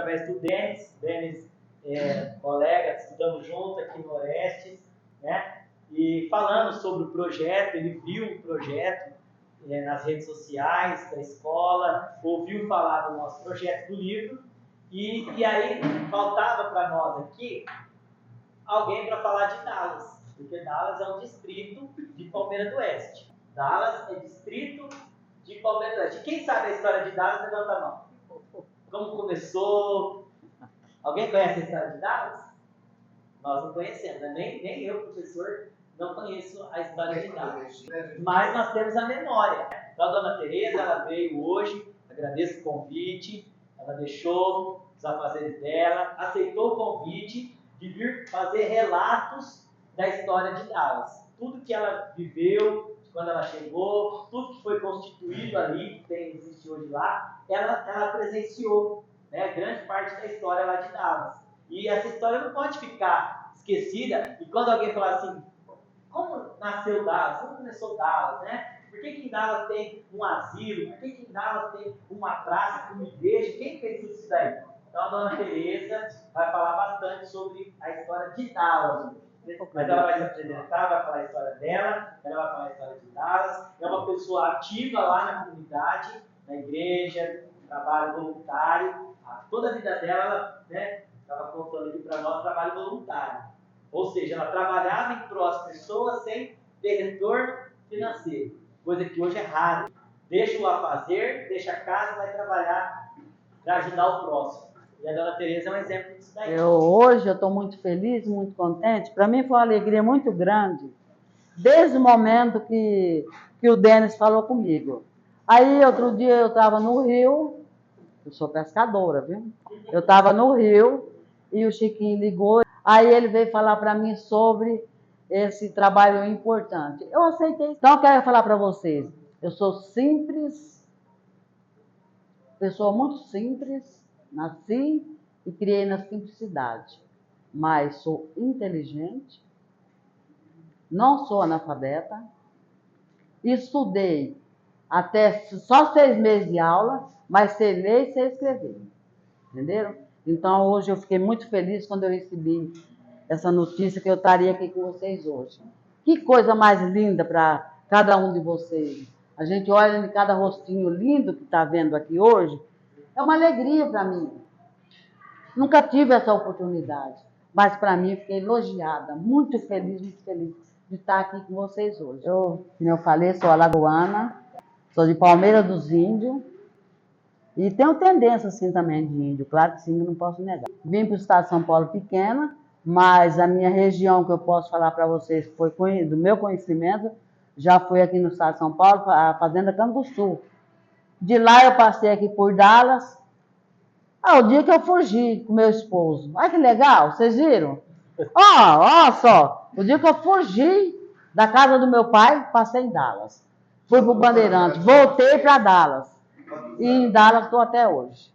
através do Denis colega, estudamos junto aqui no Orestes, né? E falando sobre o projeto, ele viu o projeto nas redes sociais da escola, ouviu falar do nosso projeto do livro, e aí faltava para nós aqui alguém para falar de Dallas, porque Dallas é um distrito de Palmeira do Oeste. Dallas é distrito de Palmeira do Oeste. Quem sabe a história de Dallas, levanta a mão. Como começou? Alguém conhece a história de Dallas? Nós não conhecemos, né? Nem eu, professor, não conheço a história de Dallas. Mas nós temos a memória. Então a dona Tereza, ela veio hoje, agradeço o convite, ela deixou os afazeres dela, aceitou o convite de vir fazer relatos da história de Dallas. Tudo que ela viveu, quando ela chegou, tudo que foi constituído ali, que existe hoje lá, ela presenciou, né, grande parte da história lá de Dallas. E essa história não pode ficar esquecida. E quando alguém falar assim, como nasceu Dallas? Como começou Dallas, né? Por que em Dallas tem um asilo? Por que em Dallas tem uma praça, uma igreja? Quem fez tudo isso daí? Então a dona Tereza vai falar bastante sobre a história de Dallas hoje. Mas ela vai se apresentar, vai falar a história dela, ela vai falar a história de Dallas. É uma pessoa ativa lá na comunidade, na igreja, trabalho voluntário. Toda a vida dela, ela, né, estava contando aqui para nós, trabalho voluntário. Ou seja, ela trabalhava em prol das pessoas sem ter retorno financeiro, coisa que hoje é raro. Deixa o afazer, deixa a casa, vai trabalhar para ajudar o próximo. E a dona Tereza é um exemplo disso daí. Hoje eu estou muito feliz, muito contente. Para mim foi uma alegria muito grande, desde o momento que o Denis falou comigo. Aí, outro dia, eu estava no Rio, eu sou pescadora, viu? Eu estava no Rio e o Chiquinho ligou. Aí ele veio falar para mim sobre esse trabalho importante. Eu aceitei. Então, eu quero falar para vocês. Eu sou simples, pessoa muito simples, nasci e criei na simplicidade. Mas sou inteligente, não sou analfabeta, estudei até só 6 meses de aula, mas sei ler e sei escrever. Entenderam? Então, hoje eu fiquei muito feliz quando eu recebi essa notícia que eu estaria aqui com vocês hoje. Que coisa mais linda para cada um de vocês. A gente olha em cada rostinho lindo que está vendo aqui hoje, é uma alegria para mim. Nunca tive essa oportunidade, mas para mim eu fiquei elogiada, muito feliz de estar aqui com vocês hoje. Como eu falei, sou alagoana, sou de Palmeira dos Índios, e tenho tendência, assim, também de índio, claro que sim, eu não posso negar. Vim para o estado de São Paulo pequena, mas a minha região que eu posso falar para vocês, que foi do meu conhecimento, já foi aqui no estado de São Paulo, a fazenda Canguçu. De lá eu passei aqui por Dallas, o dia que eu fugi com meu esposo. Olha que legal, vocês viram? Ó só, o dia que eu fugi da casa do meu pai, passei em Dallas. Fui para o Bandeirantes, voltei para Dallas. E em Dallas estou até hoje.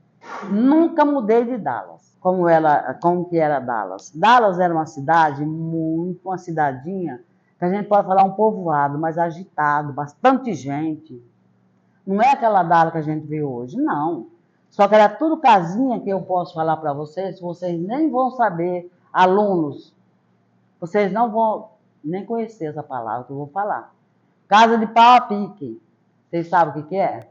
Nunca mudei de Dallas, como que era Dallas. Dallas era uma cidade, uma cidadinha, que a gente pode falar um povoado, mas agitado, bastante gente. Não é aquela Dallas que a gente vê hoje, não. Só que era tudo casinha que eu posso falar para vocês nem vão saber, alunos, vocês não vão nem conhecer essa palavra que eu vou falar. Casa de pau a pique. Vocês sabem o que é?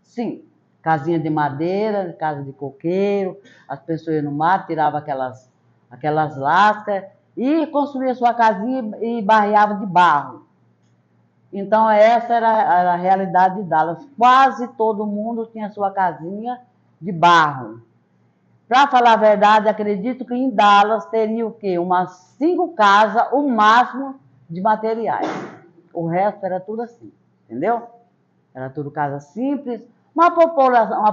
Sim, casinha de madeira, casa de coqueiro, as pessoas iam no mato, tiravam aquelas lascas e construíam sua casinha e barreavam de barro. Então, essa era a realidade de Dallas. Quase todo mundo tinha sua casinha de barro. Para falar a verdade, acredito que em Dallas teria o quê? Umas 5 casas, o máximo, de materiais. O resto era tudo assim, entendeu? Era tudo casa simples, uma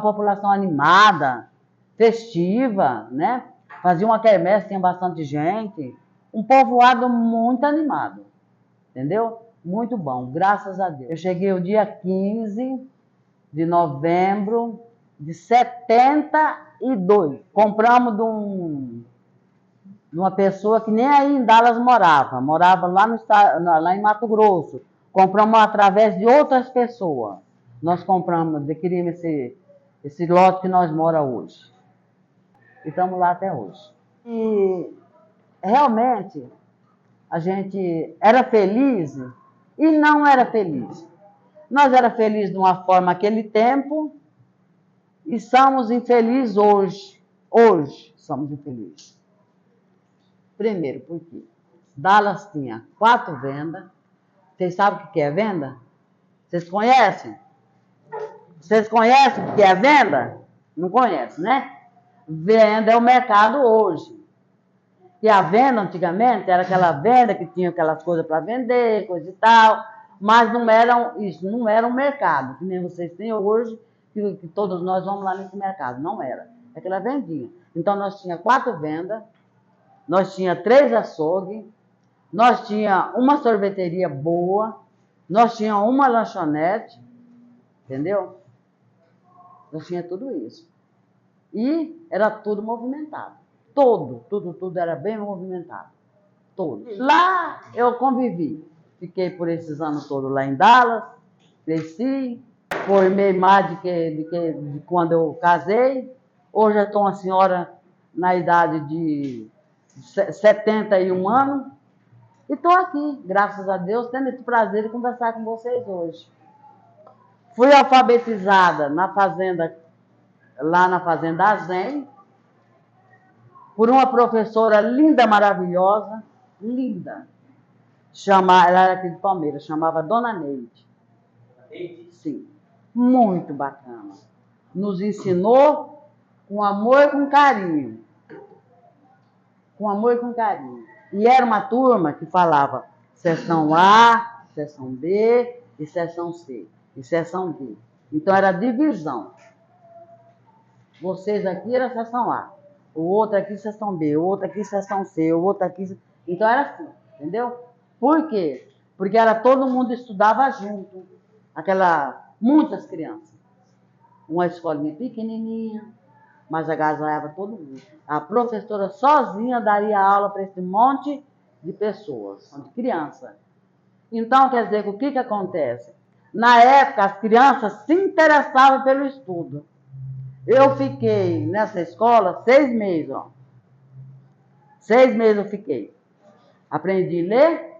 população animada, festiva, né? Fazia uma quermesse, tinha bastante gente. Um povoado muito animado, entendeu? Muito bom, graças a Deus. Eu cheguei o dia 15 de novembro de 72. Compramos de uma pessoa que nem aí em Dallas morava lá em Mato Grosso. Compramos através de outras pessoas. Nós compramos, adquirimos esse lote que nós moramos hoje. E estamos lá até hoje. E realmente a gente era feliz e não era feliz. Nós era felizes de uma forma naquele tempo e somos infelizes hoje. Hoje somos infelizes. Primeiro, porque Dallas tinha 4 vendas. Vocês sabem o que é venda? Vocês conhecem? Vocês conhecem o que é venda? Não conhecem, né? Venda é o mercado hoje. E a venda antigamente era aquela venda que tinha aquelas coisas para vender, coisa e tal, mas isso não era um mercado, que nem vocês têm hoje, que todos nós vamos lá nesse mercado. Não era. É aquela vendinha. Então nós tínhamos 4 vendas, nós tínhamos 3 açougues, nós tínhamos uma sorveteria boa, nós tínhamos uma lanchonete, entendeu? Nós tínhamos tudo isso. E era tudo movimentado. Tudo era bem movimentado. Todo. Lá eu convivi. Fiquei por esses anos todos lá em Dallas, cresci, formei mais de quando eu casei. Hoje eu estou uma senhora na idade de 71 anos. E estou aqui, graças a Deus, tendo esse prazer de conversar com vocês hoje. Fui alfabetizada na fazenda, lá na Fazenda Azem, por uma professora linda, maravilhosa, linda. Ela era aqui de Palmeiras, chamava Dona Neide. Sim, muito bacana. Nos ensinou com amor e com carinho. Com amor e com carinho. E era uma turma que falava seção A, seção B e seção C. E seção D. Então era divisão. Vocês aqui era seção A. O outro aqui seção B, o outro aqui seção C, o outro aqui... Então era assim, entendeu? Por quê? Porque era todo mundo estudava junto. Muitas crianças. Uma escolinha pequenininha, mas agasalhava todo mundo. A professora sozinha daria aula para esse monte de pessoas, de criança. Então, quer dizer, o que acontece? Na época, as crianças se interessavam pelo estudo. Eu fiquei nessa escola 6 meses, ó. 6 meses eu fiquei. Aprendi a ler,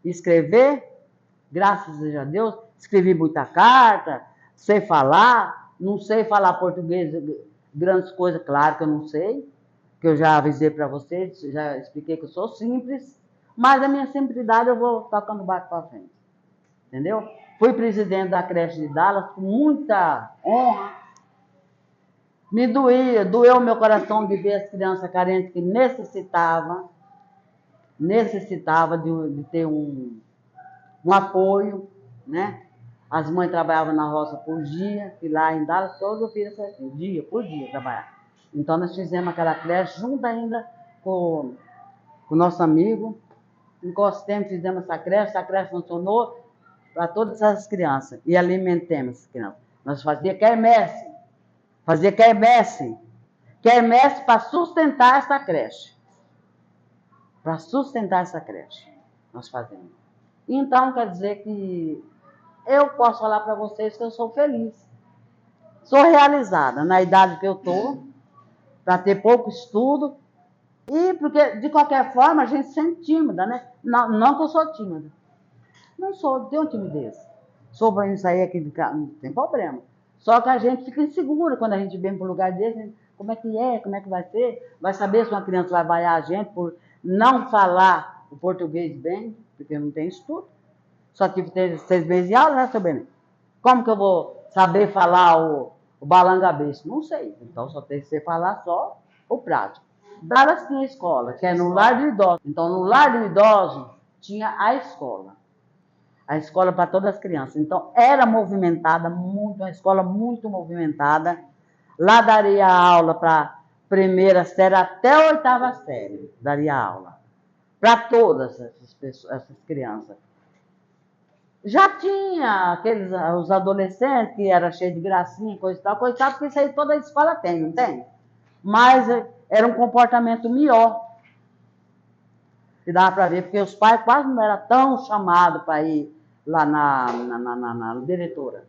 escrever, graças a Deus, escrevi muita carta, sei falar, não sei falar português, grandes coisas, claro que eu não sei, que eu já avisei para vocês, já expliquei que eu sou simples, mas a minha simplicidade eu vou tocando o barco para frente, entendeu? Fui presidente da creche de Dallas com muita honra. Me doeu meu coração de ver as crianças carentes que necessitava de ter um apoio, né? As mães trabalhavam na roça por dia, e lá em Dallas todos os filhos assim, dia por dia trabalhavam. Então nós fizemos aquela creche junto ainda com o nosso amigo. Encostemos, fizemos essa creche funcionou para todas essas crianças. E alimentemos essas crianças. Nós fazíamos quermesse para sustentar essa creche. Para sustentar essa creche, nós fazemos. Então, quer dizer que eu posso falar para vocês que eu sou feliz. Sou realizada na idade que eu estou, para ter pouco estudo, e porque, de qualquer forma, a gente se sente tímida, né? Não que eu sou tímida. Não sou, tenho timidez. Sou para isso aí aqui de casa, não tem problema. Só que a gente fica insegura quando a gente vem para um lugar desse. Como é que vai ser? Vai saber se uma criança vai vaiar a gente por não falar o português bem, porque não tem estudo. Só tive 6 meses de aula, né, seu Benê? Como que eu vou saber falar o balangabês? Não sei. Então só tem que ser falar só o prático. Dallas tinha escola, que é no lar do idoso. Então no lar do idoso tinha a escola. A escola para todas as crianças. Então, era movimentada, uma escola muito movimentada. Lá daria aula para primeira série até a 8ª série. Daria aula. Para todas essas crianças. Já tinha os adolescentes, que era cheio de gracinha, coisa e tal, porque isso aí toda a escola tem, não tem? Mas era um comportamento melhor. Que dava para ver, porque os pais quase não eram tão chamados para ir lá na diretoria.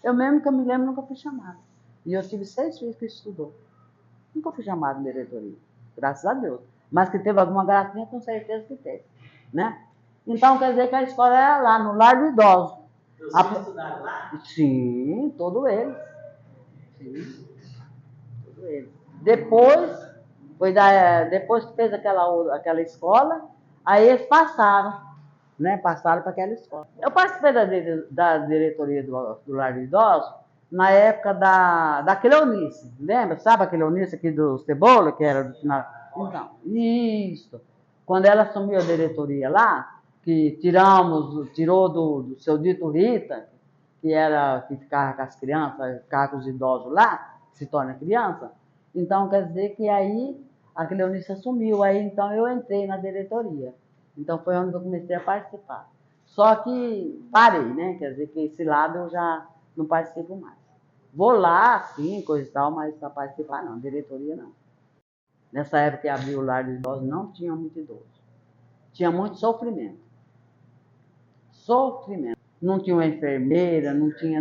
Eu mesmo que eu me lembro, nunca fui chamada. E eu tive 6 filhos que estudou. Nunca fui chamada em diretoria, graças a Deus. Mas que teve alguma gracinha, com certeza que teve, né? Então, quer dizer que a escola era lá, no lar do idoso. Vocês estudaram lá? Sim, todo eles. Sim, todo eles. Depois, depois que fez aquela escola, aí eles passaram, né? Passaram para aquela escola. Eu participei da diretoria do lar do idoso na época da Cleonice, lembra? Sabe a Cleonice aqui do Cebola, que era do final? Então, isso. Quando ela assumiu a diretoria lá, que tirou do seu dito Rita, que ficava com as crianças, ficava com os idosos lá, que se torna criança, então quer dizer que aí a Cleonice assumiu, aí então eu entrei na diretoria. Então foi onde eu comecei a participar. Só que parei, né? Quer dizer que esse lado eu já não participo mais. Vou lá, sim, coisa e tal, mas para participar não, diretoria não. Nessa época que abriu o lar de idosos, não tinha muito idoso. Tinha muito sofrimento. Sofrimento. Não tinha uma enfermeira, não tinha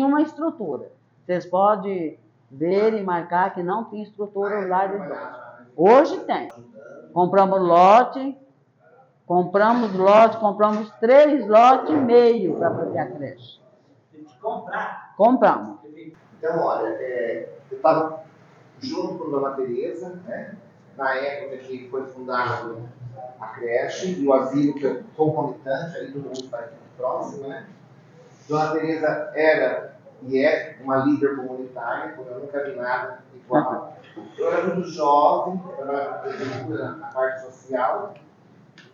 uma estrutura. Vocês podem ver e marcar que não tinha estrutura no lar de idosos. Hoje tem. Compramos 3 lotes e meio para fazer a creche. Tem que comprar. Compramos. Então, olha, eu estava junto com a Dona Tereza, né? Na época que foi fundado a creche e o asilo que é concomitante, ali todo mundo está aqui próximo, né? Dona Tereza era e é uma líder comunitária, porque eu nunca vi nada igual. Eu era muito jovem, eu era na prefeitura, na parte social,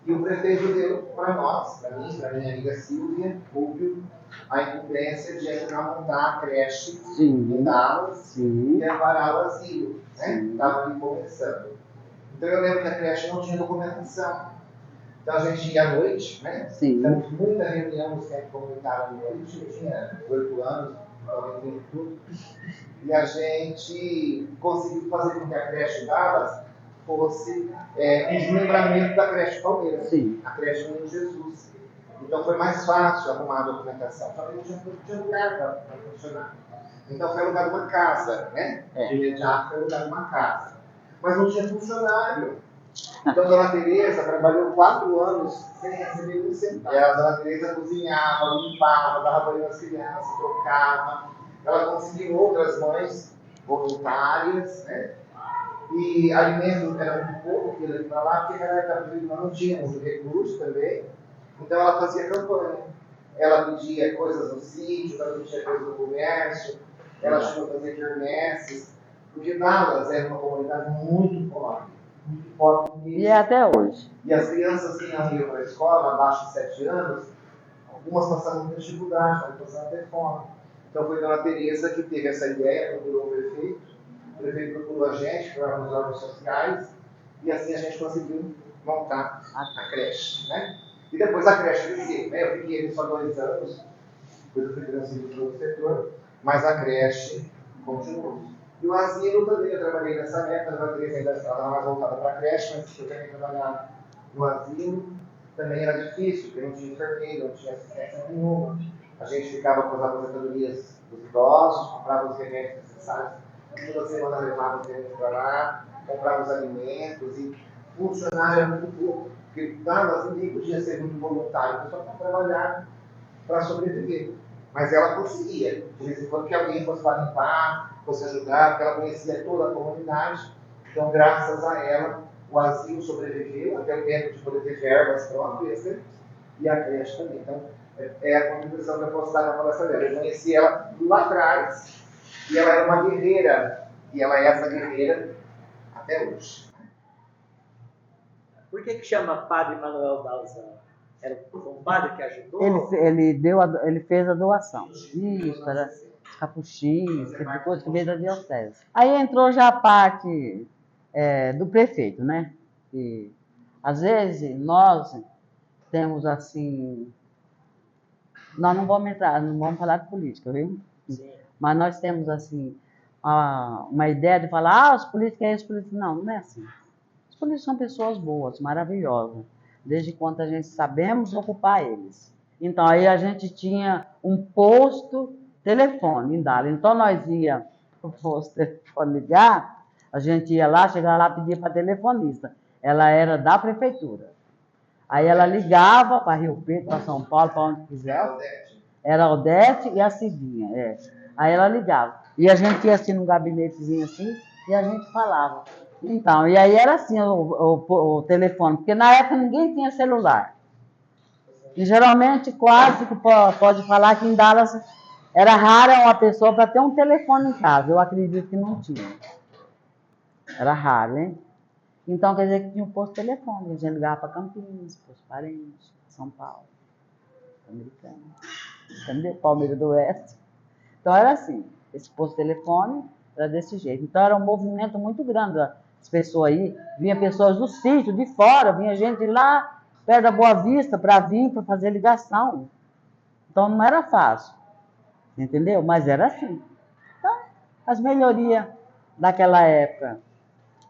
e o prefeito deu para nós, para mim, para minha amiga Silvia, Rubio, a incumbência de ajudar a montar a creche em Dallas e preparar o asilo, né? Estava ali começando. Então eu lembro que a creche não tinha documentação. Então a gente ia à noite, né? Temos muita reunião no centro comunitário à noite, eu tinha 8 anos, talvez tudo. E a gente conseguiu fazer com que a creche Dallas fosse um desmembramento da creche Palmeiras, a creche Menino Jesus. Então foi mais fácil arrumar a documentação, só que não tinha lugar para funcionar. Então foi alugado uma casa, né? De imediato foi alugado uma casa. Mas não tinha funcionário. Então a Dona Tereza trabalhou 4 anos sem receber um centavo. A Dona Tereza cozinhava, limpava, dava banho nas crianças, trocava. Ela conseguiu outras mães voluntárias, né? E alimentos era muito pouco que ia para lá, porque naquela época não tinha muito recurso também. Então ela fazia campanha. Ela pedia coisas no sítio, ela pedia coisas no comércio, ela chegou a fazer quermesses, porque Dallas era uma comunidade muito pobre mesmo. E até hoje. E as crianças que não iam para a escola, abaixo de 7 anos, algumas passavam muita dificuldade, estavam passando até fome. Então foi a Dona Tereza que teve essa ideia, procurou o prefeito procurou a gente, para os órgãos sociais, e assim a gente conseguiu montar a creche, né? E depois a creche cresceu, né? Eu fiquei ali só 2 anos, depois eu fui transferido para outro setor, mas a creche continuou. E o asilo também, eu trabalhei nessa época, a Dona Tereza ainda estava mais voltada para a creche, mas eu também trabalhava no asilo, também era difícil, porque não tinha enfermeiro, não tinha assistência nenhuma. A gente ficava com as aposentadorias dos idosos, comprava os remédios necessários, toda semana levava os remédios para lá, comprava os alimentos, e funcionário era muito pouco, porque ninguém podia ser muito voluntário, só para trabalhar, para sobreviver. Mas ela conseguia, de vez em quando que alguém fosse para limpar, fosse ajudar, porque ela conhecia toda a comunidade. Então, graças a ela, o asilo sobreviveu até o tempo de poder ter verbas próprias, né? E a creche também. Então, é a contribuição que eu posso dar na palestra dela. Eu conheci ela lá atrás, e ela era uma guerreira, e ela é essa guerreira até hoje. Por que chama Padre Manuel Dalzão? Era um padre que ajudou? Ele fez a doação. Isso, era capuchinhos, esse tipo de coisa que veio da diocese. Aí entrou já a parte do prefeito, né? E, às vezes, nós temos assim... Nós não vamos falar de política, viu? Sim. Mas nós temos, assim, uma ideia de falar, os políticos é isso, políticos. Não, não é assim. Os políticos são pessoas boas, maravilhosas, desde quando a gente sabemos ocupar eles. Então, aí a gente tinha um posto telefone em Dallas. Então, nós ia para o posto telefone ligar, a gente ia lá, chegava lá, pedia para a telefonista. Ela era da prefeitura. Aí ela ligava para Rio Preto, para São Paulo, para onde quisesse. Era a Odete e a Cidinha, é. Aí ela ligava. E a gente ia assim num gabinetezinho assim, e a gente falava. Então, e aí era assim o telefone, porque na época ninguém tinha celular. E geralmente quase que pode falar que em Dallas era rara uma pessoa para ter um telefone em casa. Eu acredito que não tinha. Era raro, hein? Então quer dizer que tinha um posto de telefone. A gente ligava para Campinas, para os parentes, São Paulo, Americana, entendeu? Palmeiras do Oeste. Então era assim, esse posto de telefone era desse jeito. Então era um movimento muito grande. As pessoas aí, vinha pessoas do sítio, de fora, vinha gente lá perto da Boa Vista para vir, para fazer ligação. Então não era fácil, entendeu? Mas era assim. Então, as melhorias daquela época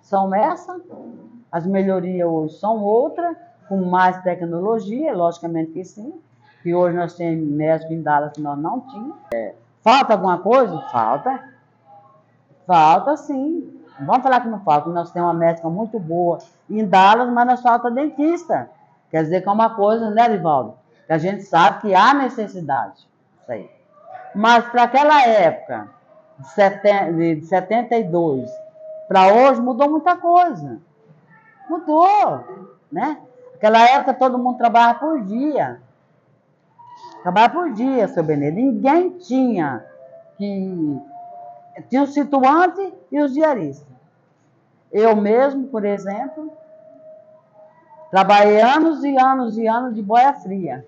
são essas, as melhorias hoje são outras, com mais tecnologia, logicamente que sim, que hoje nós temos médico em Dallas que nós não tínhamos. Falta alguma coisa? Falta. Falta sim. Não vamos falar que não falta, nós temos uma médica muito boa em Dallas, mas nós falta dentista. Quer dizer que é uma coisa, né, Rivaldo? Que a gente sabe que há necessidade. Isso aí. Mas para aquela época, de 72 para hoje, mudou muita coisa. Mudou, né? Naquela época todo mundo trabalhava por dia. Trabalhava por dia, seu Benedito. Ninguém tinha que... Tinha o situante e os diaristas. Eu mesmo, por exemplo, trabalhei anos e anos e anos de boia fria.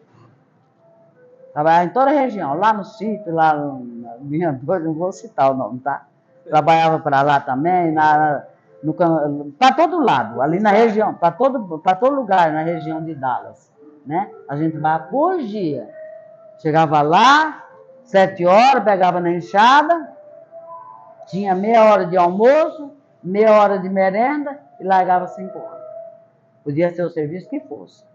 Trabalhava em toda a região, lá no sítio, lá no Vinhador, não vou citar o nome, tá? Trabalhava para lá também, para todo lado, ali na região, para todo lugar na região de Dallas, né? A gente trabalhava por dia. Chegava lá, 7 horas, pegava na enxada, tinha meia hora de almoço, meia hora de merenda e largava 5 horas. Podia ser o serviço que fosse.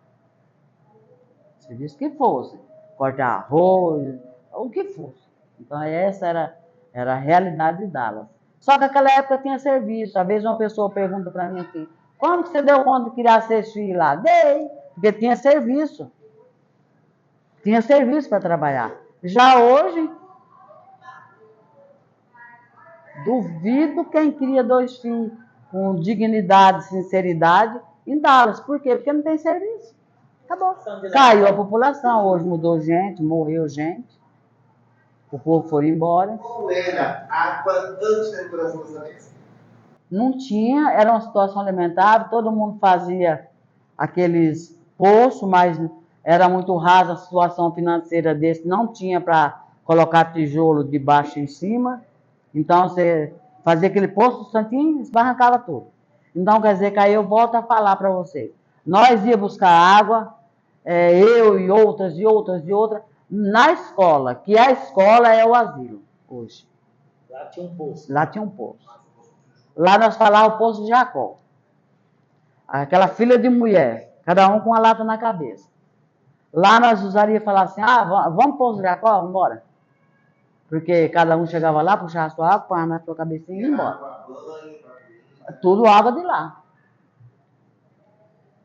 Serviço que fosse. Cortar arroz, o que fosse. Então essa era a realidade de Dallas. Só que naquela época tinha serviço. Às vezes uma pessoa pergunta para mim assim, como que você deu conta de criar 6 filhos lá? Dei, porque tinha serviço. Tinha serviço para trabalhar. Já hoje, duvido quem cria 2 filhos com dignidade, sinceridade em Dallas. Por quê? Porque não tem serviço. Acabou. Caiu a população, hoje mudou gente, morreu gente. O povo foi embora. Como era água antes da inauguração dessa mesa? Não tinha, era uma situação lamentável, todo mundo fazia aqueles poços, mas era muito rasa a situação financeira desse, não tinha para colocar tijolo de baixo em cima. Então você fazia aquele poço, o santinho esbarrancava tudo. Então quer dizer que aí eu volto a falar para vocês. Nós ia buscar água, eu e outras, na escola, que a escola é o asilo, hoje. Lá tinha um poço. Lá tinha um poço. Lá nós falávamos o poço de Jacó. Aquela filha de mulher, cada um com uma lata na cabeça. Lá nós usaríamos falar assim, vamos pro poço de Jacó, vamos embora. Porque cada um chegava lá, puxava a sua água, põe na sua cabecinha e ia embora. Tudo água de lá.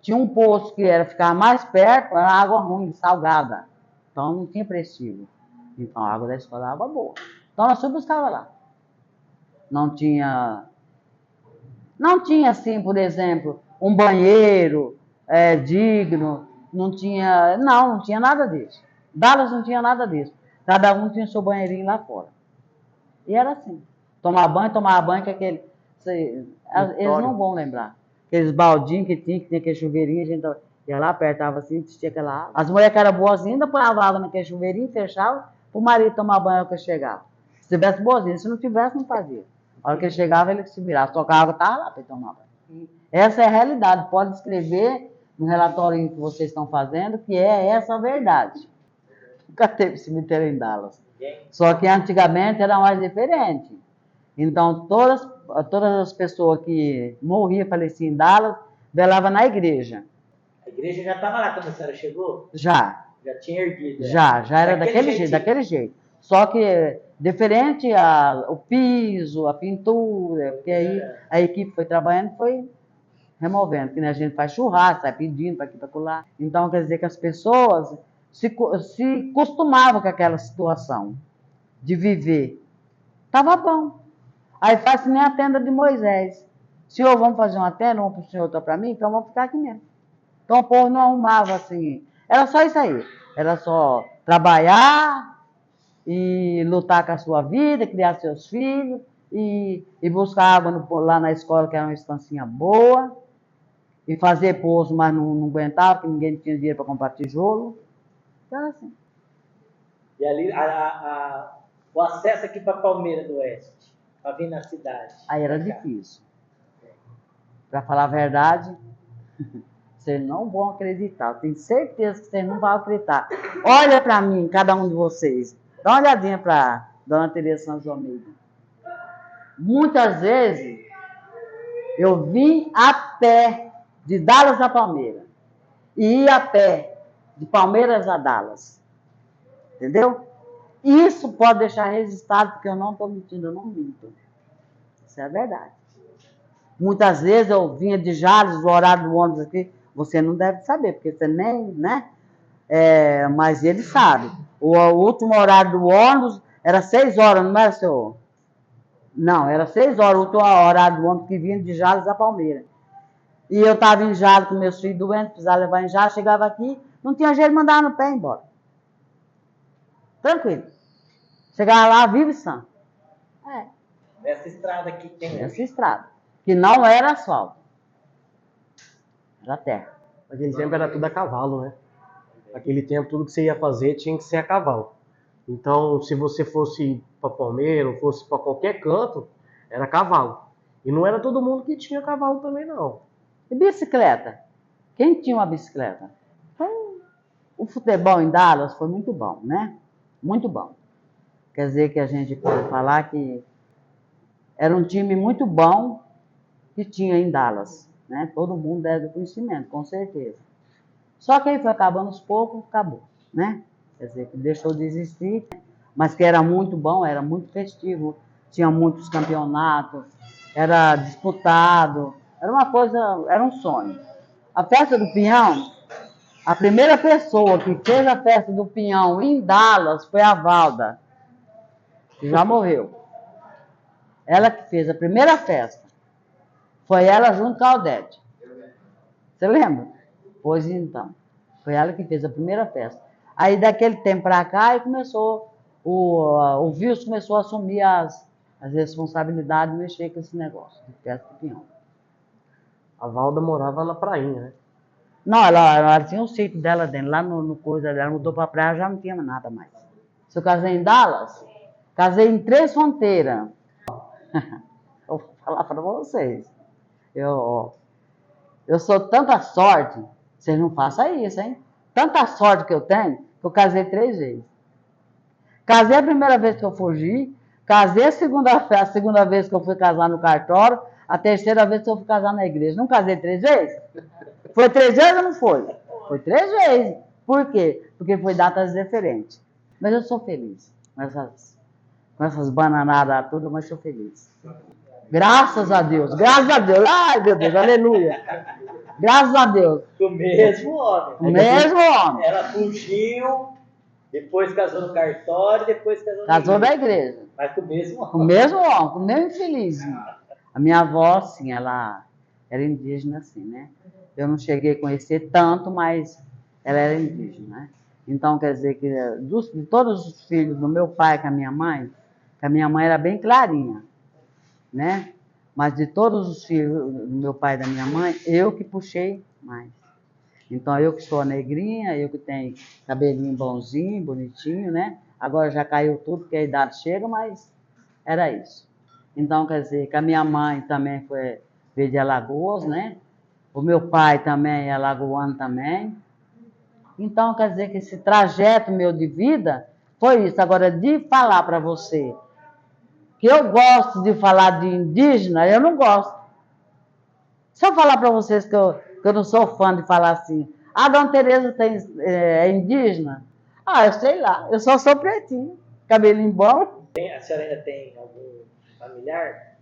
Tinha um poço que ficava mais perto, era água ruim, salgada. Então não tinha prestígio. Então a água da escola era água boa. Então nós buscava lá. Não tinha assim, por exemplo, um banheiro digno. Não tinha nada disso. Dallas não tinha nada disso. Cada um tinha seu banheirinho lá fora. E era assim. Tomava banho, que aquele... Eles não vão lembrar. Aqueles baldinhos que tinha aquele chuveirinho, a gente ia lá, apertava assim, tinha aquela água. As mulheres que eram boazinhas, ainda põevam água naquele chuveirinho, fechava, para o marido tomar banho ao que chegava. Se tivesse boazinha, se não tivesse, não fazia. A hora que ele chegava, ele se virava. Só que a água estava lá para ele tomar banho. Essa é a realidade. Pode escrever no relatório que vocês estão fazendo, que é essa a verdade. Nunca teve cemitério em Dallas. Só que antigamente era mais diferente. Então, todas as pessoas que morriam, faleciam em Dallas, velavam na igreja. A igreja já estava lá quando a senhora chegou? Já. Já tinha erguido. Já era daquele jeito. Só que diferente o piso, a pintura, porque aí a equipe foi trabalhando e foi removendo, porque a gente faz churrasco, sai pedindo para aqui, para lá. Então, quer dizer que as pessoas se costumavam com aquela situação de viver. Estava bom. Aí faz que nem a tenda de Moisés. Senhor, vamos fazer uma tenda, uma para o senhor, outra para mim, então vamos ficar aqui mesmo. Então o povo não arrumava assim. Era só isso aí. Era só trabalhar e lutar com a sua vida, criar seus filhos e buscar água lá na escola, que era uma estancinha boa, e fazer poço, mas não aguentava, porque ninguém tinha dinheiro para comprar tijolo. Então era assim. E ali o acesso aqui para Palmeira do Oeste, para vir na cidade. Aí era difícil. Para falar a verdade, vocês não vão acreditar. Eu tenho certeza que vocês não vão acreditar. Olha para mim, cada um de vocês. Dá uma olhadinha para Dona Tereza Santos Almeida. Muitas vezes, eu vim a pé de Dallas a Palmeira. E ia a pé de Palmeiras a Dallas. Entendeu? Isso pode deixar registrado, porque eu não estou mentindo, eu não minto. Isso é a verdade. Muitas vezes eu vinha de Jales, o horário do ônibus aqui, você não deve saber, porque você nem, né? Mas ele sabe. O último horário do ônibus era 6 horas, não era, senhor? Não, era 6 horas, o último horário do ônibus que vinha de Jales a Palmeira. E eu estava em Jales com meus filhos doentes, precisava levar em Jales, chegava aqui, não tinha jeito de mandar no pé embora. Tranquilo. Chegava lá, vive sã. Essa estrada aqui tem. Essa estrada. Que não era asfalto. Era terra. Naquele tempo era tudo a cavalo, né? Naquele tempo tudo que você ia fazer tinha que ser a cavalo. Então, se você fosse para Palmeira ou fosse para qualquer canto, era cavalo. E não era todo mundo que tinha cavalo também, não. E bicicleta? Quem tinha uma bicicleta? Então, o futebol em Dallas foi muito bom, né? Muito bom. Quer dizer que a gente pode falar que era um time muito bom que tinha em Dallas, né? Todo mundo deve do conhecimento, com certeza. Só que aí foi acabando aos poucos, acabou, né? Quer dizer, que deixou de existir, mas que era muito bom, era muito festivo, tinha muitos campeonatos, era disputado, era uma coisa, era um sonho. A festa do Pinhão, a primeira pessoa que fez a festa do Pinhão em Dallas foi a Valda, que já morreu. Ela que fez a primeira festa. Foi ela junto com a Aldete. Você lembra? Pois então. Foi ela que fez a primeira festa. Aí daquele tempo para cá, aí começou, o Wilson começou a assumir as responsabilidades de mexer com esse negócio de festa do Pinhão. A Valda morava na prainha, né? Não, ela tinha um sítio dela dentro, lá no coisa dela, mudou para a praia, já não tinha nada mais. Se eu casei em Dallas, casei em Três Fronteiras. Eu vou falar para vocês. Eu sou tanta sorte, vocês não façam isso, hein? Tanta sorte que eu tenho, que eu casei 3 vezes. Casei a primeira vez que eu fugi, casei a segunda vez que eu fui casar no cartório, a terceira vez que eu fui casar na igreja. Não casei 3 vezes? Foi 3 vezes ou não foi? Foi 3 vezes. Por quê? Porque foi datas diferentes. Mas eu sou feliz com essas bananadas todas, mas sou feliz. Graças a Deus, graças a Deus. Ai, meu Deus, aleluia. Graças a Deus. O mesmo homem. O mesmo homem. Ela fugiu, depois casou no cartório, depois casou na igreja. Mas com o mesmo homem. Com o mesmo homem, com o mesmo infeliz. A minha avó, sim, ela era indígena, assim, né? Eu não cheguei a conhecer tanto, mas ela era indígena, né? Então, quer dizer que de todos os filhos do meu pai com a minha mãe era bem clarinha, né? Mas de todos os filhos do meu pai e da minha mãe, eu que puxei mais. Então, eu que sou a negrinha, eu que tenho cabelinho bonzinho, bonitinho, né? Agora já caiu tudo, porque a idade chega, mas era isso. Então, quer dizer, que a minha mãe também veio de Alagoas, né? O meu pai também é alagoano também. Então, quer dizer que esse trajeto meu de vida foi isso. Agora, de falar para você que eu gosto de falar de indígena, eu não gosto. Se eu falar para vocês que eu não sou fã de falar assim, A Dona Tereza é indígena? Ah, eu sei lá. Eu só sou pretinho. Cabelinho bom. A senhora ainda tem algum familiar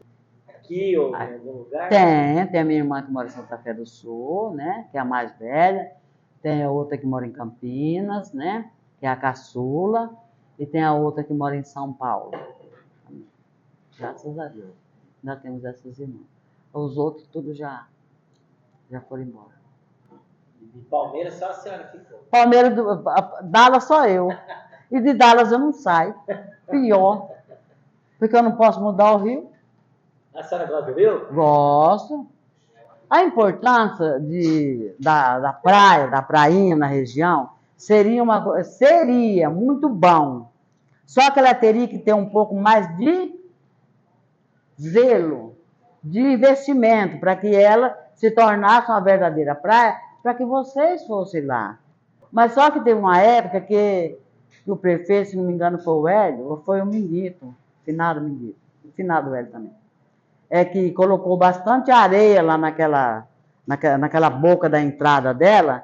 aqui ou em algum lugar? Tem a minha irmã que mora em Santa Fé do Sul, né? Que é a mais velha. Tem a outra que mora em Campinas, né? Que é a caçula. E tem a outra que mora em São Paulo. Graças a Deus. Nós temos essas irmãs. Os outros tudo já foram embora. De Palmeiras só a senhora ficou. Palmeiras, Dallas só eu. E de Dallas eu não saio. Pior. Porque eu não posso mudar o Rio. A senhora gosta do Rio? Gosto. A importância da praia, da prainha na região, seria muito bom. Só que ela teria que ter um pouco mais de zelo, de investimento, para que ela se tornasse uma verdadeira praia, para que vocês fossem lá. Mas só que teve uma época que o prefeito, se não me engano, foi o Hélio, ou foi o Minguito, finado Hélio também, é que colocou bastante areia lá naquela boca da entrada dela,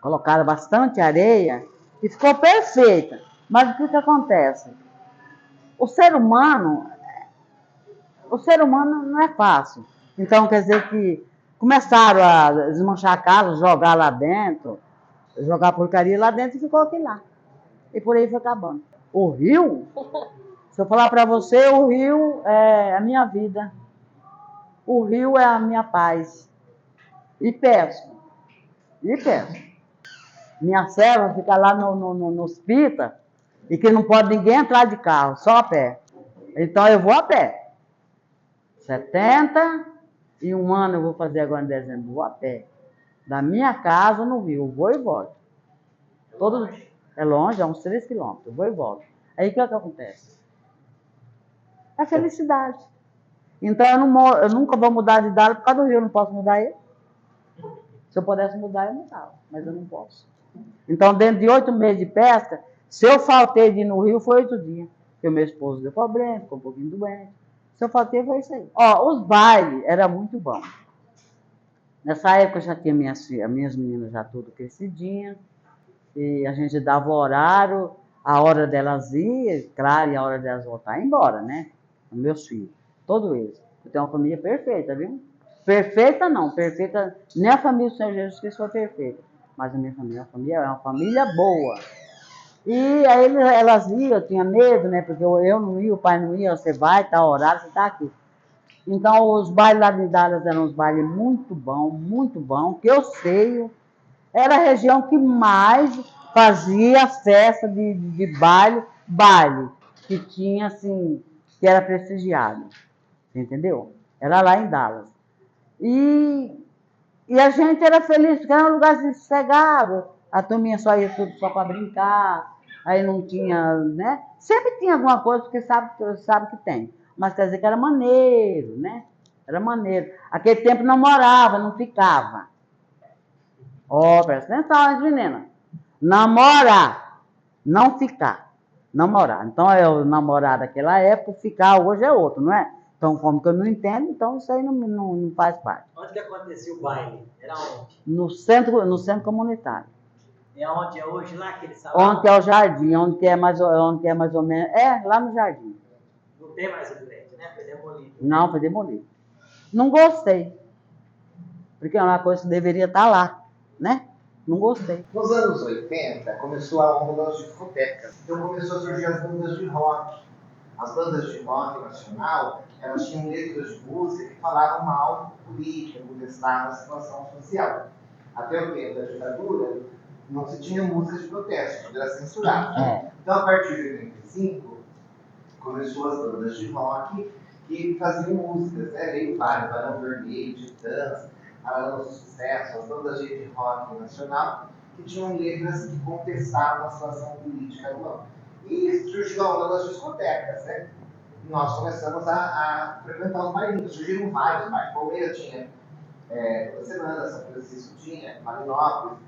colocaram bastante areia e ficou perfeita. Mas o que acontece? O ser humano não é fácil. Então, quer dizer que começaram a desmanchar a casa, jogar lá dentro, jogar porcaria lá dentro e ficou aqui lá. E por aí foi acabando. O rio, se eu falar para você, o rio é a minha vida. O rio é a minha paz. E pesco. Minha serva fica lá no hospital e que não pode ninguém entrar de carro, só a pé. Então eu vou a pé. 71 anos eu vou fazer agora em dezembro, vou a pé. Da minha casa no rio, eu vou e volto. É longe, é uns 3 quilômetros, eu vou e volto. Aí o que acontece? É felicidade. Então eu nunca vou mudar de idade por causa do rio, eu não posso mudar ele. Se eu pudesse mudar, eu mudava, mas eu não posso. Então, dentro de 8 meses de pesca, se eu faltei de ir no rio, foi 8 dias. Porque o meu esposo deu problema, ficou um pouquinho doente. Se eu faltei, foi isso aí. Ó, os bailes era muito bom. Nessa época eu já tinha minhas meninas já tudo crescidinhas. E a gente dava o horário, a hora delas ir, claro, e a hora delas voltar embora, né? Meus filhos, todos eles. Eu tenho uma família perfeita, viu? Perfeita não, perfeita, nem a família do Senhor Jesus Cristo foi perfeita. Mas a minha família é uma família boa. E aí elas iam, eu tinha medo, né? Porque eu não ia, o pai não ia, você vai, tá horário, você tá aqui. Então os bailes lá de Dallas eram uns bailes muito bom, que eu sei, era a região que mais fazia as festas de baile, que tinha assim, que era prestigiado, entendeu? Era lá em Dallas. E a gente era feliz, porque era um lugar sossegado, a turminha só ia tudo só para brincar, aí não tinha, né? Sempre tinha alguma coisa, porque sabe que tem. Mas quer dizer que era maneiro, né? Era maneiro. Aquele tempo namorava, não ficava. Ó, presta atenção, menina. Namorar, não ficar. Namorar. Então, eu namorar daquela época, ficar hoje é outro, não é? Então, como que eu não entendo, então isso aí não faz parte. Onde que acontecia o baile? Era onde? No centro comunitário. É onde é hoje lá, aquele salão? Onde é o jardim, onde é mais ou menos. É, lá no jardim. Não tem mais o prédio, né? Foi demolido. Não, foi demolido. Não gostei. Porque é uma coisa que deveria estar lá, né? Não gostei. Nos anos 80, começou a onda das discotecas. Então começou a surgir as bandas de rock. As bandas de rock nacional, elas tinham letras de música que falavam mal de política, contestavam a situação social. Até o tempo da ditadura, não se tinha música de protesto, tudo era censurado. Então, a partir de 85, começou as bandas de rock que faziam músicas, né? Veio várias, Barão Vermelho, Titãs, Paralamas do Sucesso, as bandas de rock nacional, que tinham letras que contestavam a situação política atual. E surgiu a onda das discotecas, né? E nós começamos a frequentar os bailinhos. Surgiram vários bailes. Palmeiras tinha toda semana, São Francisco tinha, Marinópolis,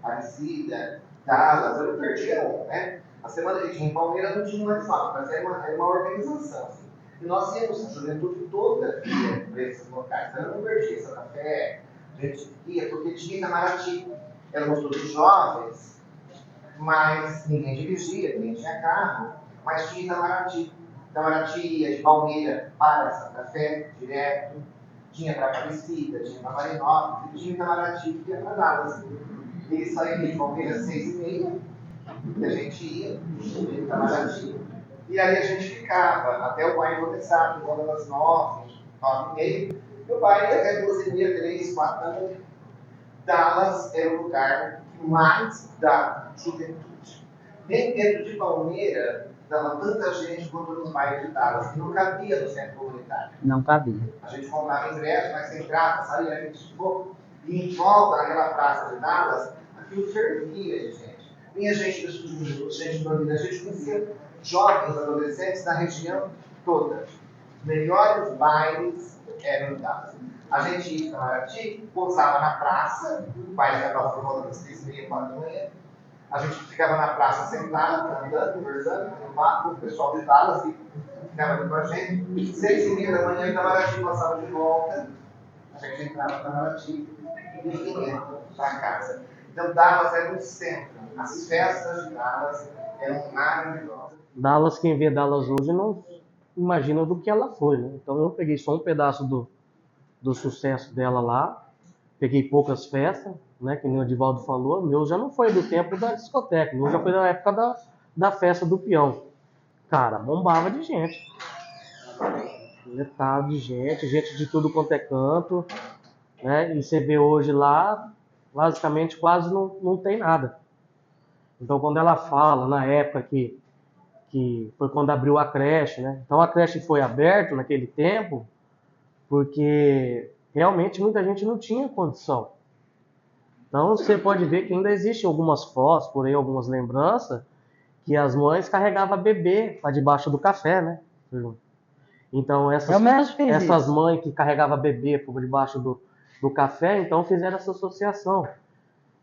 Aparecida, Dallas, eu perdia um, né? A semana que tinha em Palmeiras não tinha mais nada, mas era uma organização. Assim. E nós íamos, a juventude toda ia para esses locais. Então, eu não perdia Santa Fé, A gente ia porque tinha Itamaraty. Éramos todos jovens, mas ninguém dirigia, ninguém tinha carro, mas tinha Itamaraty. Itamaraty ia de Palmeira para Santa Fé, direto, tinha para Aparecida, tinha para Marinópolis, e tinha Itamaraty que ia para Dallas. Ele saía de Palmeira às 6h30, e a gente ia de Itamaraty, e aí a gente ficava até o baile começar, por volta das 9, 9h30, e o baile até 12h30, 3, 4 da manhã. Dallas era o lugar que mais dava juventude. Nem dentro de Palmeira dava tanta gente quanto nos bairros de Dallas, que não cabia no centro comunitário. Não cabia. A gente comprava ingresso, mas sem entrava, saía, a gente ficou. E em volta daquela praça de Dallas, aquilo fervia de gente. Vinha gente dos Unidos, gente do Unidos, a gente conhecia jovens, adolescentes da região toda. Os melhores bailes eram em Dallas. A gente ia para Itamaraty, pousava na praça, o baile acabava por volta das 3h30, 4 da manhã. A gente ficava na praça sentado, andando, conversando, com o pessoal de Dallas, que ficava ali com a gente. 6h30 da manhã, Itamaraty passava de volta, a gente entrava em Itamaraty e vinha para casa. Então, Dallas era um centro. As festas de Dallas eram maravilhosas. Dallas, quem vê Dallas hoje não imagina do que ela foi, né? Então eu peguei só um pedaço do sucesso dela lá, peguei poucas festas, né, que nem o Divaldo falou, meu já não foi do tempo da discoteca, meu já foi da época da festa do peão. Cara, bombava de gente. Letado de gente, gente de tudo quanto é canto, né, e você vê hoje lá, basicamente quase não tem nada. Então quando ela fala, na época que foi quando abriu a creche, né, então a creche foi aberta naquele tempo, porque realmente muita gente não tinha condição. Então você pode ver que ainda existem algumas fotos, por aí algumas lembranças, que as mães carregavam bebê para debaixo do café, né? Então essas mães que carregavam bebê por debaixo do café, então fizeram essa associação.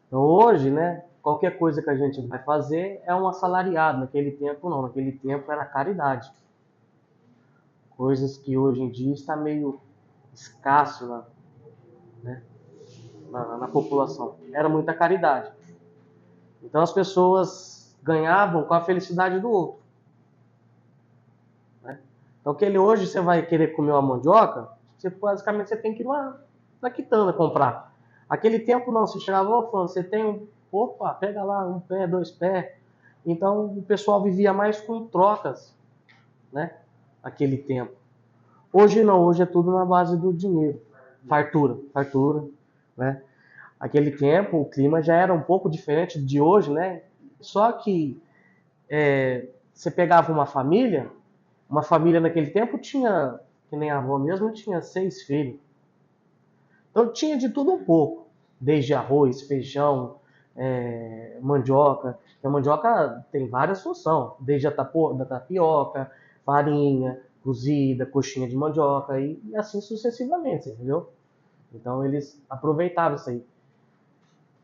Então hoje, né, qualquer coisa que a gente vai fazer é um assalariado. Naquele tempo não, naquele tempo era caridade. Coisas que hoje em dia está meio escasso na população. Era muita caridade. Então as pessoas ganhavam com a felicidade do outro. Né? Então hoje você vai querer comer uma mandioca, basicamente você tem que ir na quitanda comprar. Aquele tempo não, você chegava falando, você tem opa, pega lá 1 pé, 2 pés. Então o pessoal vivia mais com trocas, né? Aquele tempo. Hoje não, hoje é tudo na base do dinheiro. Fartura, né? Aquele tempo o clima já era um pouco diferente de hoje, né? Só que você pegava uma família naquele tempo tinha, que nem a avó mesmo, tinha 6 filhos. Então tinha de tudo um pouco, desde arroz, feijão, mandioca. A mandioca tem várias funções, desde da tapioca, farinha, cozida, coxinha de mandioca e assim sucessivamente, entendeu? Então eles aproveitavam isso aí.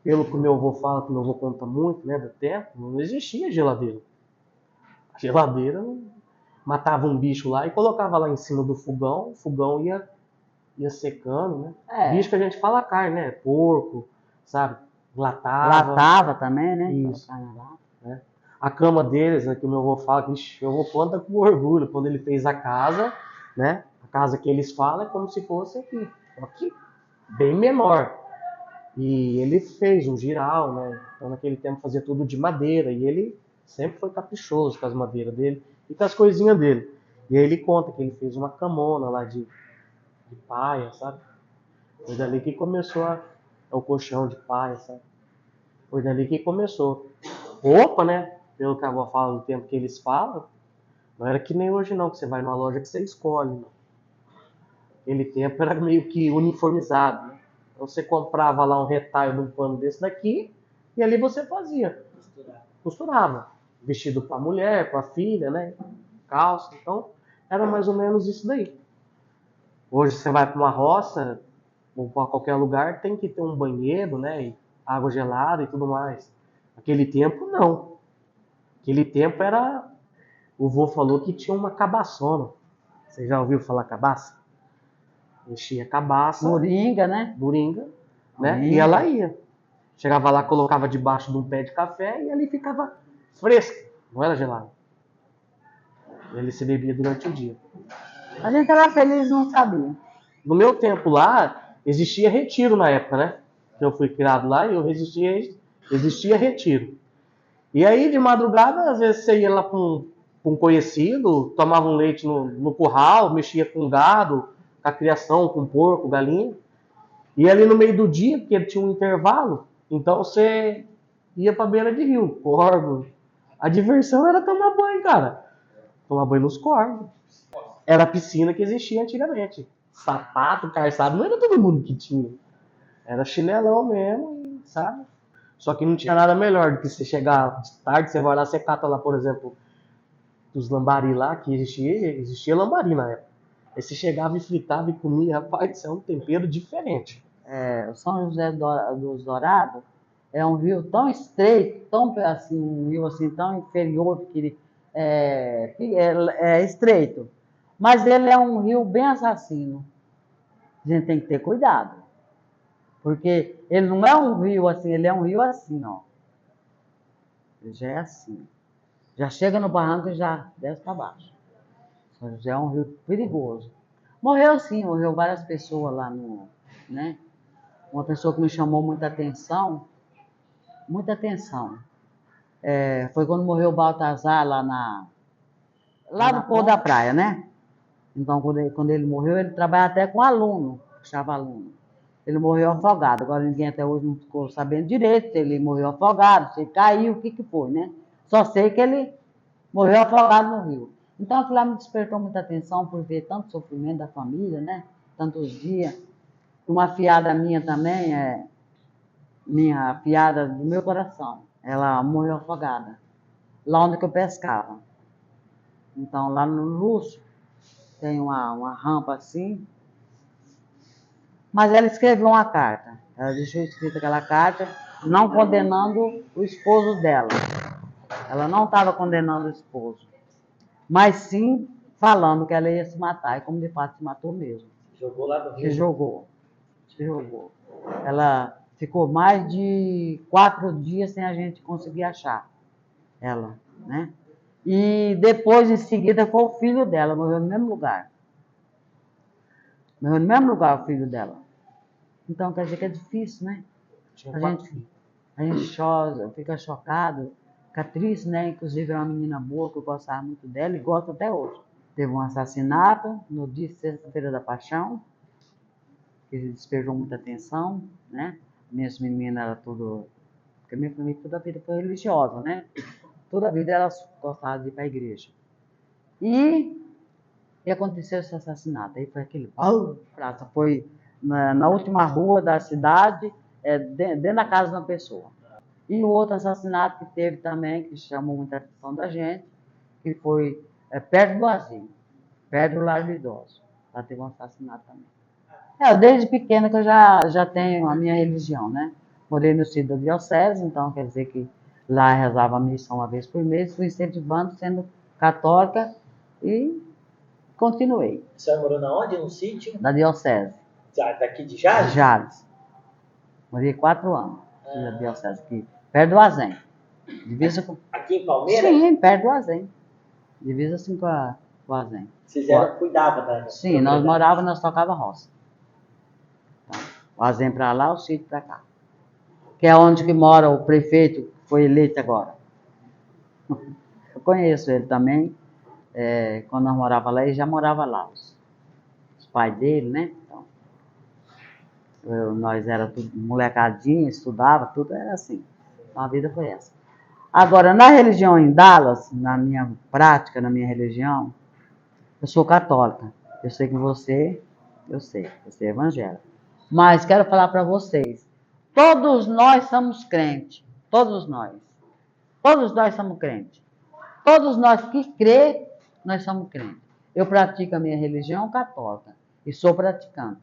Pelo que o meu avô fala, que o meu avô conta muito, né, do tempo, não existia geladeira. A geladeira matava um bicho lá e colocava lá em cima do fogão, o fogão ia secando, né? Bicho que a gente fala carne, né? Porco, sabe? Latava também, né? Isso. Né? A cama deles, né, que o meu avô fala, que meu avô conta com orgulho, quando ele fez a casa, né? A casa que eles falam é como se fosse aqui, só que bem menor. E ele fez um giral, né? Então naquele tempo fazia tudo de madeira e ele sempre foi caprichoso com as madeiras dele e com as coisinhas dele. E aí ele conta que ele fez uma camona lá de paia, sabe? Foi dali que começou o colchão de paia, sabe? Foi dali que começou. Roupa, né? Pelo que a avó fala do tempo que eles falam, não era que nem hoje não, que você vai numa loja que você escolhe. Não. Aquele tempo era meio que uniformizado, né? Então você comprava lá um retalho de um pano desse daqui e ali você fazia. Costurava. Vestido para mulher, para filha, né? Calça. Então era mais ou menos isso daí. Hoje você vai para uma roça ou para qualquer lugar, tem que ter um banheiro, né? E água gelada e tudo mais. Aquele tempo não. Aquele tempo era... O vô falou que tinha uma cabaçona. Você já ouviu falar cabaça? Enchia cabaça. Moringa, né? Moringa. né? E ela ia. Chegava lá, colocava debaixo de um pé de café e ali ficava fresco, não era gelado. Ele se bebia durante o dia. A gente era feliz, não sabia. No meu tempo lá, existia retiro na época, né? Que eu fui criado lá e existia retiro. E aí, de madrugada, às vezes você ia lá com um conhecido, tomava um leite no curral, mexia com gado, com a criação, com porco, galinha. E ali no meio do dia, porque tinha um intervalo, então você ia pra beira de rio, corvo. A diversão era tomar banho, cara. Tomar banho nos corvos. Era a piscina que existia antigamente. Sapato, calçado, não era todo mundo que tinha. Era chinelão mesmo, sabe? Só que não tinha nada melhor do que você chegar de tarde, você vai lá, você cata lá, por exemplo, dos lambari lá, que existia lambari na época. Aí você chegava e fritava e comia, rapaz, isso é um tempero diferente. O São José dos Dourados é um rio tão estreito, tão assim, um rio assim tão inferior, porque ele é estreito. Mas ele é um rio bem assassino. A gente tem que ter cuidado. Porque ele não é um rio assim, ele é um rio assim, ó. Ele já é assim. Já chega no barranco e já desce para baixo. São José é um rio perigoso. Morreu sim, morreu várias pessoas lá no, né? Uma pessoa que me chamou muita atenção, foi quando morreu o Baltazar lá no Pôr da Praia, né? Então, quando ele morreu, ele trabalhava até com aluno, puxava aluno. Ele morreu afogado, agora ninguém até hoje não ficou sabendo direito se ele morreu afogado, se ele caiu, o que foi, né? Só sei que ele morreu afogado no rio. Então, aquilo lá me despertou muita atenção por ver tanto sofrimento da família, né? Tantos dias. Uma afilhada minha também, minha afilhada do meu coração, ela morreu afogada, lá onde eu pescava. Então, lá no Lúcio, tem uma rampa assim, mas ela escreveu uma carta. Ela deixou escrita aquela carta, não condenando o esposo dela. Ela não estava condenando o esposo, mas sim falando que ela ia se matar, e como de fato se matou mesmo. Jogou lá do rio. Se jogou. Ela ficou mais de 4 dias sem a gente conseguir achar ela, né? E depois, em seguida, foi o filho dela, morreu no mesmo lugar. Morreu no mesmo lugar o filho dela. Então, quer dizer que é difícil, né? A gente chora, fica chocado, fica triste, né? Inclusive, é uma menina boa, que eu gostava muito dela e gosto até hoje. Teve um assassinato no dia de Sexta-feira da Paixão, que despejou muita atenção, né? Minhas meninas eram tudo... Porque a minha família toda a vida foi religiosa, né? Toda a vida elas gostavam de ir para a igreja. E aconteceu esse assassinato. Aí foi aquele... praça, foi na última rua da cidade, dentro da casa de uma pessoa. E o outro assassinato que teve também, que chamou muita atenção da gente, que foi perto do asilo, perto do lar de idosos. Lá teve um assassinato também. Desde pequena que eu já tenho a minha religião, né? Morei no sítio da diocese, então quer dizer que lá rezava a missa uma vez por mês, fui incentivando, sendo católica e continuei. A senhora morou na onde? No sítio? Da diocese. Daqui de Jales? Jales. Morei 4 anos na diocese, aqui, perto do Azem. Divisa com... Aqui em Palmeiras? Sim, perto do Azem. Divisa assim com o Azem. Vocês cuidavam da... Sim, nós morávamos, nós tocávamos roça. Então, o Azem para lá, o sítio para cá. Que é onde que mora o prefeito, que foi eleito agora. Eu conheço ele também. Quando nós morávamos lá, ele já morava lá. Os pais dele, né? Então, nós era tudo molecadinho, estudava, tudo era assim. Então, a vida foi essa. Agora, na religião em Dallas, na minha prática, na minha religião, eu sou católica. Eu sei que você é evangélica. Mas quero falar para vocês, todos nós somos crentes. Todos nós. Todos nós somos crentes. Todos nós que crê, nós somos crentes. Eu pratico a minha religião católica e sou praticante.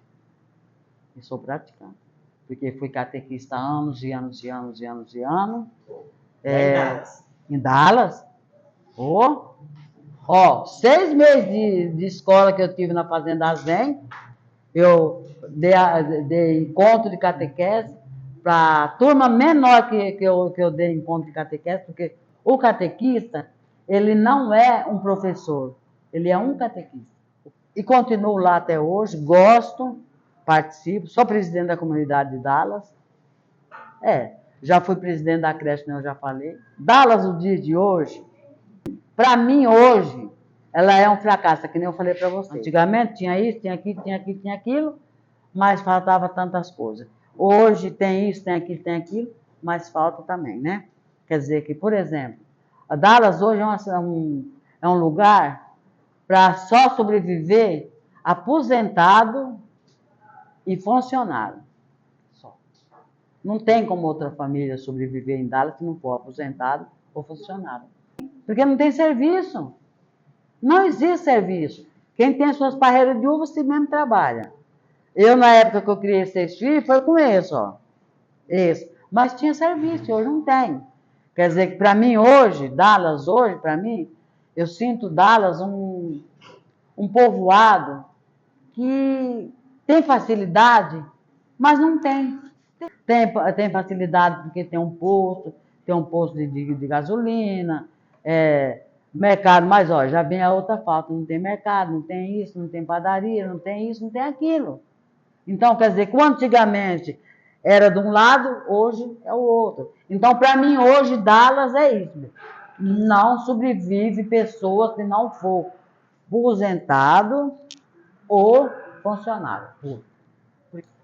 Porque fui catequista há anos e anos e anos e anos e anos. Em Dallas? 6 meses de escola que eu tive na Fazenda Azem, Eu dei encontro de catequese para a turma menor que eu dei encontro de catequese, porque o catequista, ele não é um professor, ele é um catequista. E continuo lá até hoje, gosto, participo, sou presidente da comunidade de Dallas. Já fui presidente da creche, né, eu já falei. Dallas, o dia de hoje, para mim hoje, ela é um fracasso, que nem eu falei para você. Antigamente tinha isso, tinha aquilo, tinha aquilo, tinha aquilo, mas faltava tantas coisas. Hoje tem isso, tem aquilo, mas falta também, né? Quer dizer que, por exemplo, a Dallas hoje é um lugar para só sobreviver aposentado e funcionário. Só. Não tem como outra família sobreviver em Dallas se não for aposentado ou funcionário. Porque não tem serviço. Não existe serviço. Quem tem suas parreiras de uva, se mesmo trabalha. Eu, na época que eu criei 6 filhos, foi com esse, ó. Esse. Mas tinha serviço, hoje não tem. Quer dizer que, para mim, hoje, Dallas, hoje, para mim, eu sinto Dallas um povoado que tem facilidade, mas não tem. Tem facilidade porque tem um posto de gasolina, mercado, mas ó, já vem a outra falta, não tem mercado, não tem isso, não tem padaria, não tem isso, não tem aquilo. Então, quer dizer, que antigamente era de um lado, hoje é o outro. Então, para mim, hoje, Dallas é isso. Não sobrevive pessoa se não for aposentado ou funcionário.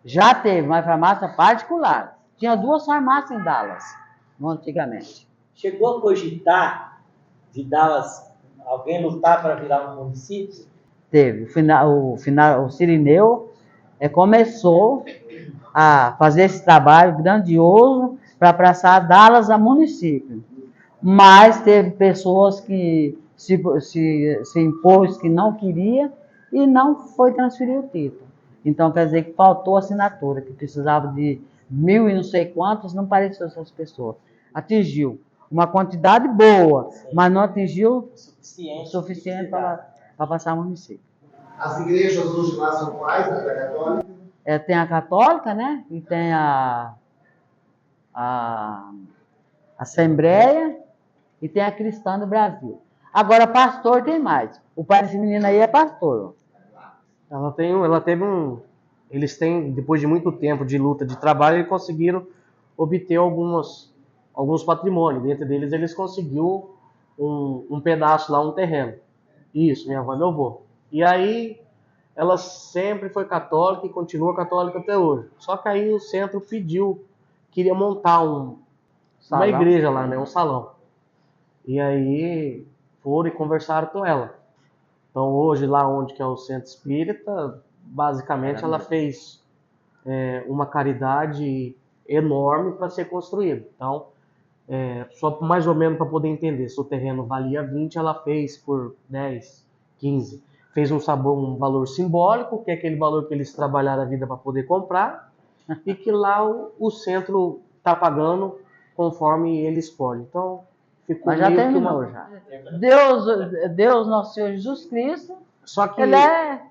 Já teve uma farmácia particular. Tinha 2 farmácias em Dallas, antigamente. Chegou a cogitar de Dallas alguém lutar para virar um município? Teve. O Cirineu começou a fazer esse trabalho grandioso para passar Dallas a município. Mas teve pessoas que se impôs que não queria e não foi transferir o título. Então, quer dizer que faltou assinatura, que precisava de 1.000 e não sei quantos, não pareceu essas pessoas. Atingiu uma quantidade boa, sim, mas não atingiu o suficiente para passar o município. As igrejas hoje lá são quais, da católica? Tem a católica, né? E tem a Assembleia e tem a Cristã do Brasil. Agora, pastor tem mais. O pai desse menino aí é pastor. Eles têm, depois de muito tempo de luta, de trabalho, eles conseguiram obter alguns patrimônios. Dentre deles, eles conseguiram um pedaço lá, um terreno. Isso, minha avó e meu avô. E aí, ela sempre foi católica e continua católica até hoje. Só que aí o centro queria montar uma igreja lá, né, um salão. E aí, foram e conversaram com ela. Então, hoje, lá onde que é o Centro Espírita, basicamente ela fez uma caridade enorme para ser construída. Então, só mais ou menos para poder entender, se o terreno valia 20, ela fez por 10, 15. Fez um valor simbólico, que é aquele valor que eles trabalharam a vida para poder comprar, e que lá o centro está pagando conforme ele escolhe. Então, ficou. Mas já terminou, já. Deus, nosso Senhor Jesus Cristo, só que ele é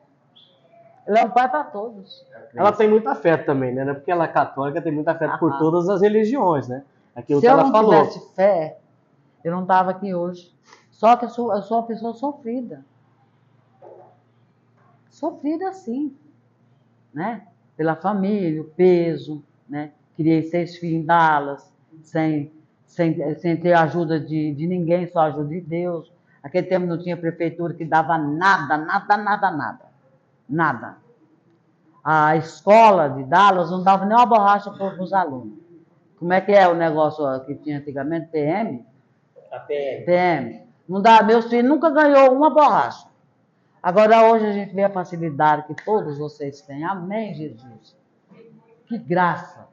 um pai para todos. Ela tem muita fé também, né? Porque ela é católica, tem muita fé por todas as religiões, né? Aquilo Se que eu ela não falou. tivesse fé, eu não estava aqui hoje. Só que eu sou uma pessoa sofrida. Sofrida, sim. Né? Pela família, o peso, né? Criei 6 filhos em Dallas, sem ter ajuda de ninguém, só ajuda de Deus. Aquele tempo não tinha prefeitura que dava nada. Nada. A escola de Dallas não dava nem uma borracha para os alunos. Como é que é o negócio que tinha antigamente? PM? A PM. PM. Não dá, meus filhos nunca ganhou uma borracha. Agora hoje a gente vê a facilidade que todos vocês têm. Amém, Jesus. Que graça.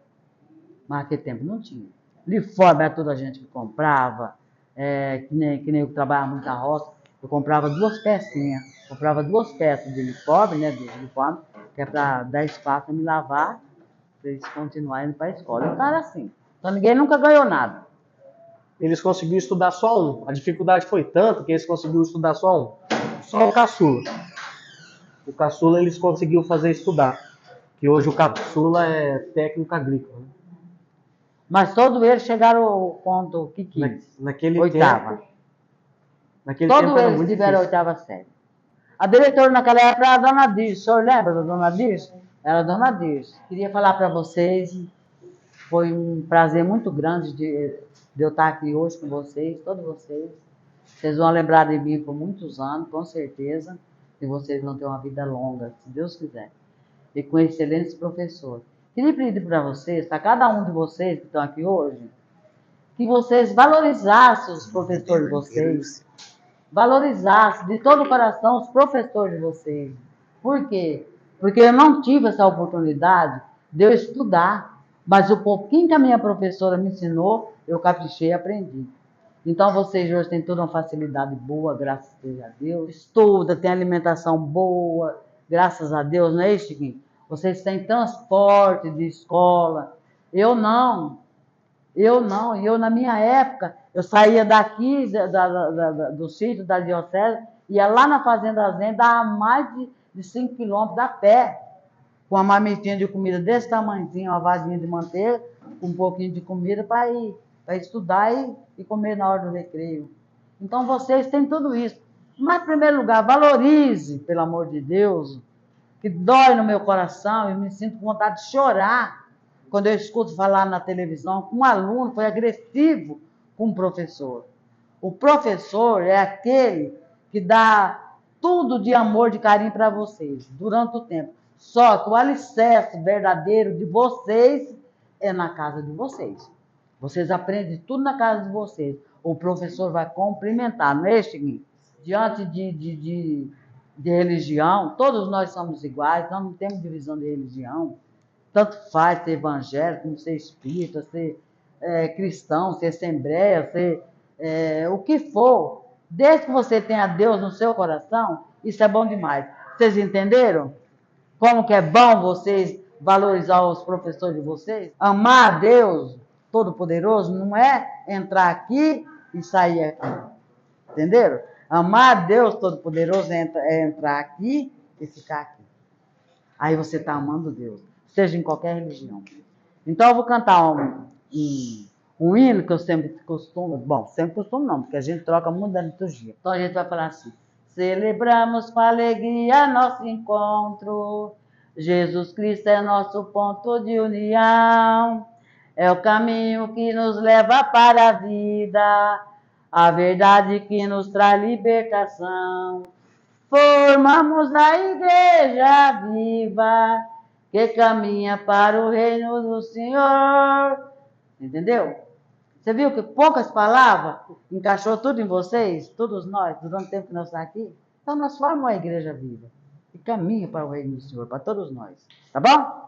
Mas naquele tempo não tinha. Uniforme era toda a gente que comprava, que nem eu que trabalhava muito na roça, eu comprava 2 pecinhas. Comprava 2 peças de uniforme, né, dos uniformes, que é para dar espaço para me lavar, para eles continuarem indo para a escola. Eu era assim. Então ninguém nunca ganhou nada. Eles conseguiram estudar só um. A dificuldade foi tanto que eles conseguiram estudar só um. Só o caçula. O caçula eles conseguiu fazer estudar. Que hoje o caçula é técnico agrícola. Né? Mas todos eles chegaram ao ponto que quis. Naquele Oitava. tempo. Naquele Todos tempo era eles muito tiveram a difícil. oitava série. A diretora naquela época era a dona Dirce. O senhor lembra da dona Dirce? Era a dona Dirce. Queria falar para vocês, foi um prazer muito grande de eu estar aqui hoje com vocês, todos vocês. Vocês vão lembrar de mim por muitos anos, com certeza. E vocês vão ter uma vida longa, se Deus quiser. E com excelentes professores. Queria pedir para vocês, para cada um de vocês que estão aqui hoje, que vocês valorizassem os professores de vocês. Valorizassem de todo o coração os professores de vocês. Por quê? Porque eu não tive essa oportunidade de eu estudar, mas o pouquinho que a minha professora me ensinou, eu caprichei e aprendi. Então vocês hoje têm toda uma facilidade boa, graças a Deus. Estuda, tem alimentação boa, graças a Deus, não é isso, Chiquinho? Vocês têm transporte de escola. Eu não. Eu na minha época, eu saía daqui do sítio da diocese, ia lá na Fazenda Zen, dava mais de 5 quilômetros a pé, com uma marmitinha de comida desse tamanhozinho, uma vasinha de manteiga, com um pouquinho de comida para ir, para estudar e comer na hora do recreio. Então vocês têm tudo isso. Mas, em primeiro lugar, valorize, pelo amor de Deus, que dói no meu coração, eu me sinto com vontade de chorar quando eu escuto falar na televisão que um aluno foi agressivo com um professor. O professor é aquele que dá tudo de amor, de carinho para vocês, durante o tempo. Só que o alicerce verdadeiro de vocês é na casa de vocês. Vocês aprendem tudo na casa de vocês. O professor vai cumprimentar, não é, Chiquinho? Diante de religião, todos nós somos iguais, nós não temos divisão de religião. Tanto faz ser evangélico, como ser espírita, ser cristão, ser assembleia, ser o que for. Desde que você tenha Deus no seu coração, isso é bom demais. Vocês entenderam? Como que é bom vocês valorizar os professores de vocês? Amar a Deus Todo-Poderoso não é entrar aqui e sair aqui. Entenderam? Amar a Deus Todo-Poderoso é entrar aqui e ficar aqui. Aí você está amando Deus, seja em qualquer religião. Então eu vou cantar um hino que eu sempre costumo, sempre costumo não, porque a gente troca muito da liturgia. Então a gente vai falar assim: celebramos com alegria nosso encontro, Jesus Cristo é nosso ponto de união, é o caminho que nos leva para a vida, a verdade que nos traz libertação. Formamos a igreja viva que caminha para o reino do Senhor. Entendeu? Você viu que poucas palavras encaixou tudo em vocês, todos nós, durante o tempo que nós estamos aqui? Então nós formamos a igreja viva que caminha para o reino do Senhor, para todos nós. Tá bom?